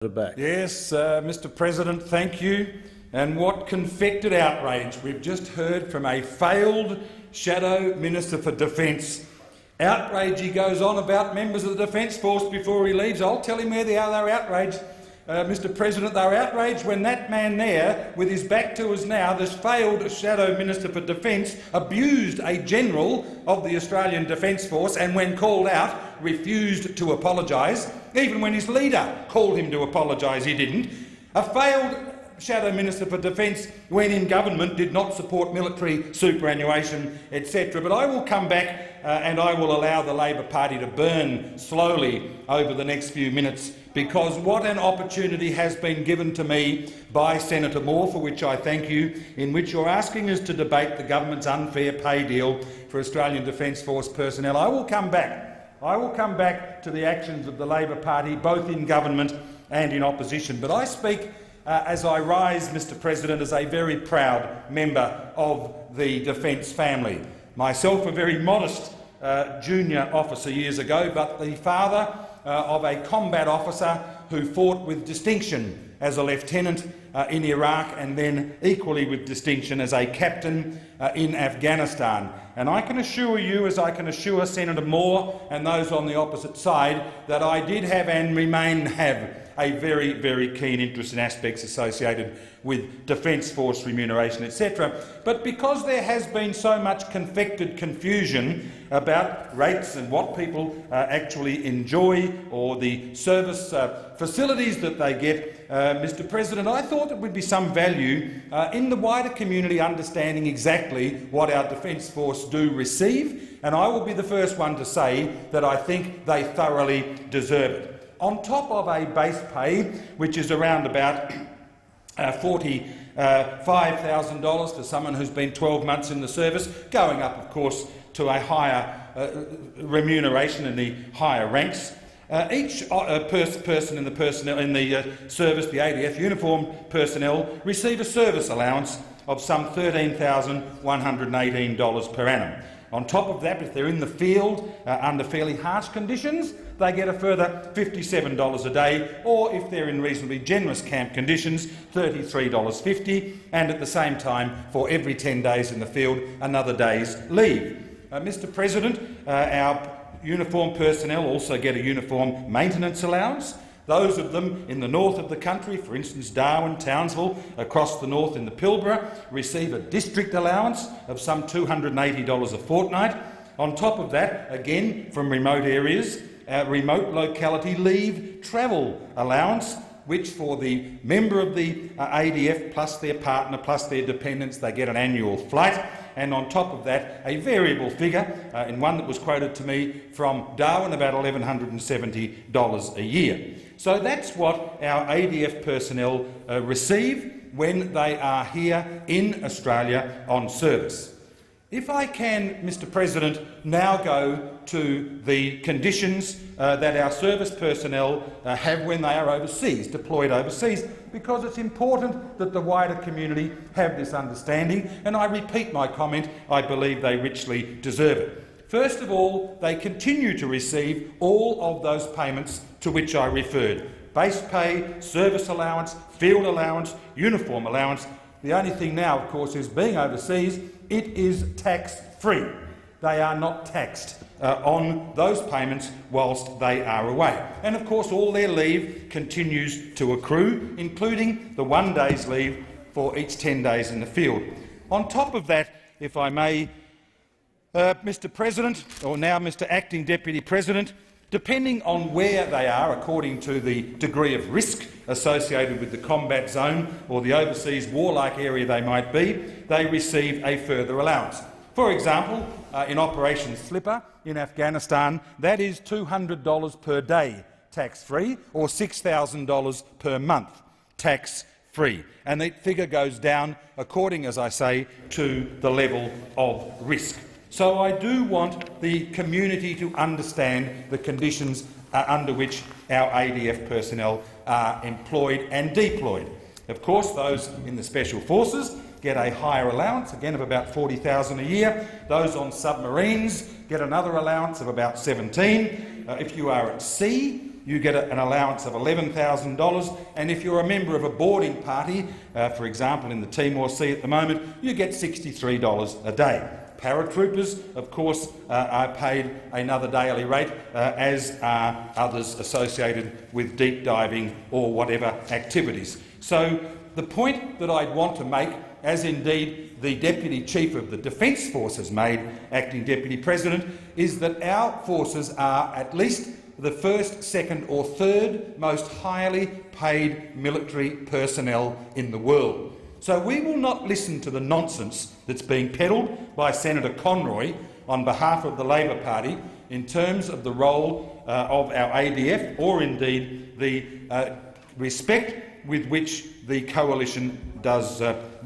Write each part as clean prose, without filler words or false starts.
Back. Yes, Mr. President, thank you. And what confected outrage we've just heard from a failed Shadow Minister for Defence. Outrage he goes on about members of the Defence Force before he leaves. I'll tell him where they are. They're outraged, Mr. President. They were outraged when that man there, with his back to us now, this failed Shadow Minister for Defence, abused a general of the Australian Defence Force and, when called out, refused to apologise. Even when his leader called him to apologise, he didn't. A failed Shadow Minister for Defence, when in government, did not support military superannuation, etc. But I will come back and I will allow the Labor Party to burn slowly over the next few minutes, because what an opportunity has been given to me by Senator Moore, for which I thank you, in which you're asking us to debate the government's unfair pay deal for Australian Defence Force personnel. I will come back to the actions of the Labor Party, both in government and in opposition. But I speak as I rise, Mr. President, as a very proud member of the Defence family. Myself, a very modest junior officer years ago, but the father of a combat officer who fought with distinction as a lieutenant in Iraq, and then equally with distinction as a captain in Afghanistan. And I can assure you, as I can assure Senator Moore and those on the opposite side, that I did have and remain have a very, very keen interest in aspects associated with Defence Force remuneration, etc. But because there has been so much confected confusion about rates and what people actually enjoy, or the service facilities that they get, Mr. President, I thought there would be some value in the wider community understanding exactly what our Defence Force do receive, and I will be the first one to say that I think they thoroughly deserve it. On top of a base pay, which is around about $45,000 for someone who's been 12 months in the service, going up, of course, to a higher remuneration in the higher ranks. Each person in the service, the ADF uniformed personnel, receive a service allowance of some $13,118 per annum. On top of that, if they're in the field under fairly harsh conditions, they get a further $57 a day, or if they're in reasonably generous camp conditions, $33.50, and at the same time, for every 10 days in the field, another day's leave. Mr. President, our uniformed personnel also get a uniform maintenance allowance. Those of them in the north of the country, for instance Darwin, Townsville, across the north in the Pilbara, receive a district allowance of some $280 a fortnight. On top of that, again from remote areas, remote locality leave travel allowance, which for the member of the ADF plus their partner plus their dependents, they get an annual flight. And on top of that, a variable figure, in one that was quoted to me from Darwin, about $1,170 a year. So that's what our ADF personnel receive when they are here in Australia on service. If I can, Mr. President, now go to the conditions that our service personnel have when they are overseas, deployed overseas, because it's important that the wider community have this understanding, and I repeat my comment, I believe they richly deserve it. First of all, they continue to receive all of those payments to which I referred: base pay, service allowance, field allowance, uniform allowance. The only thing now, of course, is being overseas, it is tax-free. They are not taxed on those payments whilst they are away. And of course all their leave continues to accrue, including the 1 day's leave for each 10 days in the field. On top of that, if I may, Mr. President, or now Mr. Acting Deputy President, depending on where they are, according to the degree of risk associated with the combat zone or the overseas warlike area they might be, they receive a further allowance. For example, in Operation Slipper in Afghanistan, that is $200 per day tax-free, or $6,000 per month tax-free. And the figure goes down according, as I say, to the level of risk. So I do want the community to understand the conditions under which our ADF personnel are employed and deployed. Of course, those in the Special Forces get a higher allowance, again of about $40,000 a year. Those on submarines get another allowance of about $17,000. If you are at sea, you get an allowance of $11,000, and if you're a member of a boarding party, for example in the Timor Sea at the moment, you get $63 a day. Paratroopers, of course, are paid another daily rate, as are others associated with deep diving or whatever activities. So the point that I'd want to make, as indeed the Deputy Chief of the Defence Forces made, Acting Deputy President, is that our forces are at least the first, second or third most highly paid military personnel in the world. So we will not listen to the nonsense that's being peddled by Senator Conroy on behalf of the Labor Party in terms of the role of our ADF, or indeed the respect with which the coalition does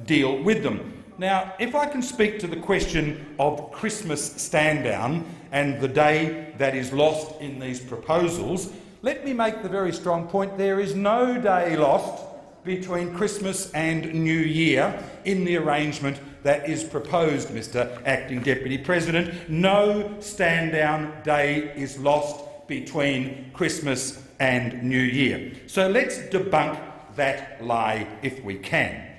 deal with them. Now, if I can speak to the question of Christmas stand-down and the day that is lost in these proposals, let me make the very strong point: there is no day lost between Christmas and New Year in the arrangement that is proposed, Mr Acting Deputy President. No stand-down day is lost between Christmas and New Year. So let's debunk that lie if we can.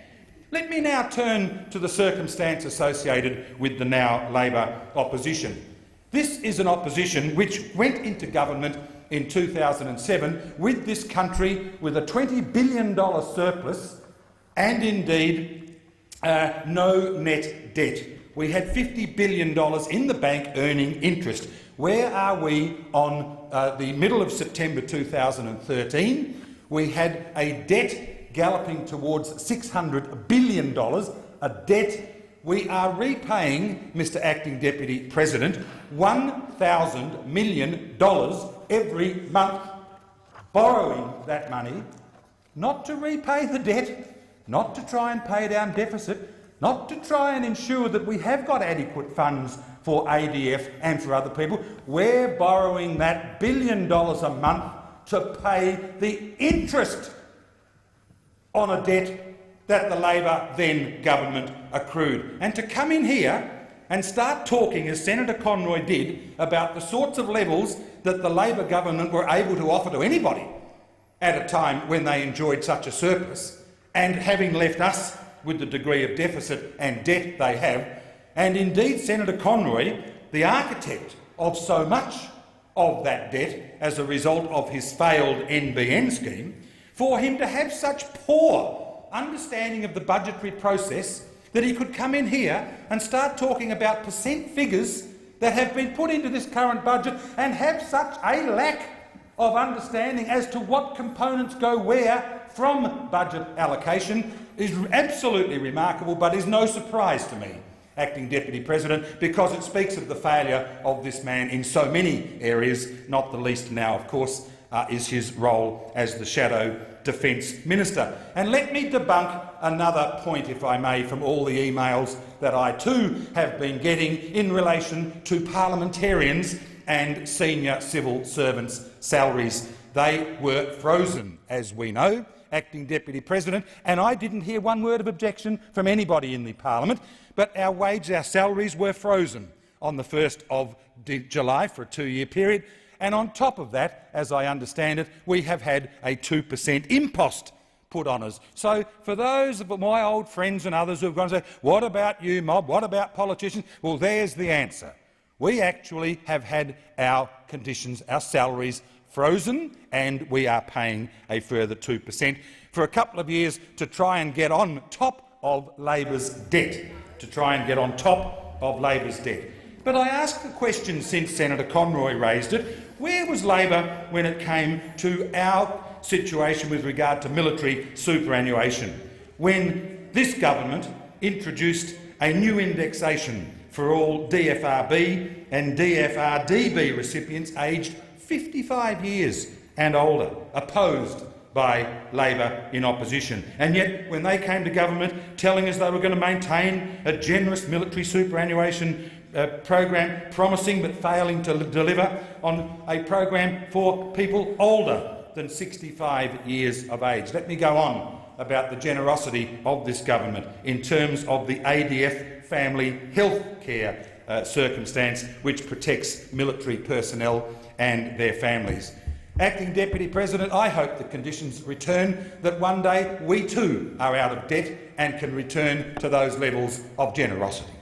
Let me now turn to the circumstance associated with the now Labor opposition. This is an opposition which went into government in 2007 with this country with a $20 billion surplus and indeed no net debt. We had $50 billion in the bank earning interest. Where are we on the middle of September 2013? We had a debt galloping towards $600 billion, a debt we are repaying, Mr Acting Deputy President, $1,000 million every month, borrowing that money, not to repay the debt, not to try and pay down deficit, not to try and ensure that we have got adequate funds for ADF and for other people. We're borrowing that $1 billion a month to pay the interest on a debt that the Labor then government accrued. And to come in here and start talking, as Senator Conroy did, about the sorts of levels that the Labor government were able to offer to anybody at a time when they enjoyed such a surplus, and having left us with the degree of deficit and debt they have, and indeed Senator Conroy, the architect of so much of that debt as a result of his failed NBN scheme, for him to have such poor understanding of the budgetary process that he could come in here and start talking about percent figures that have been put into this current budget and have such a lack of understanding as to what components go where from budget allocation is absolutely remarkable, but is no surprise to me, Acting Deputy President, because it speaks of the failure of this man in so many areas, not the least now, of course, is his role as the Shadow Defence Minister. And let me debunk another point, if I may, from all the emails that I too have been getting in relation to parliamentarians and senior civil servants' salaries. They were frozen, as we know, Acting Deputy President, and I didn't hear one word of objection from anybody in the Parliament, but our salaries were frozen on the 1st of July for a 2-year period. And on top of that, as I understand it, we have had a 2% impost put on us. So for those of my old friends and others who have gone and say, what about you, mob, what about politicians? Well, there's the answer. We actually have had our conditions, our salaries frozen, and we are paying a further 2% for a couple of years to try and get on top of Labor's debt, But I ask the question, since Senator Conroy raised it, where was Labor when it came to our situation with regard to military superannuation, when this government introduced a new indexation for all DFRB and DFRDB recipients aged 55 years and older, opposed by Labor in opposition? And yet, when they came to government telling us they were going to maintain a generous military superannuation program, promising but failing to deliver on a program for people older than 65 years of age. Let me go on about the generosity of this government in terms of the ADF family health care circumstance, which protects military personnel and their families. Acting Deputy President, I hope the conditions return that one day we too are out of debt and can return to those levels of generosity.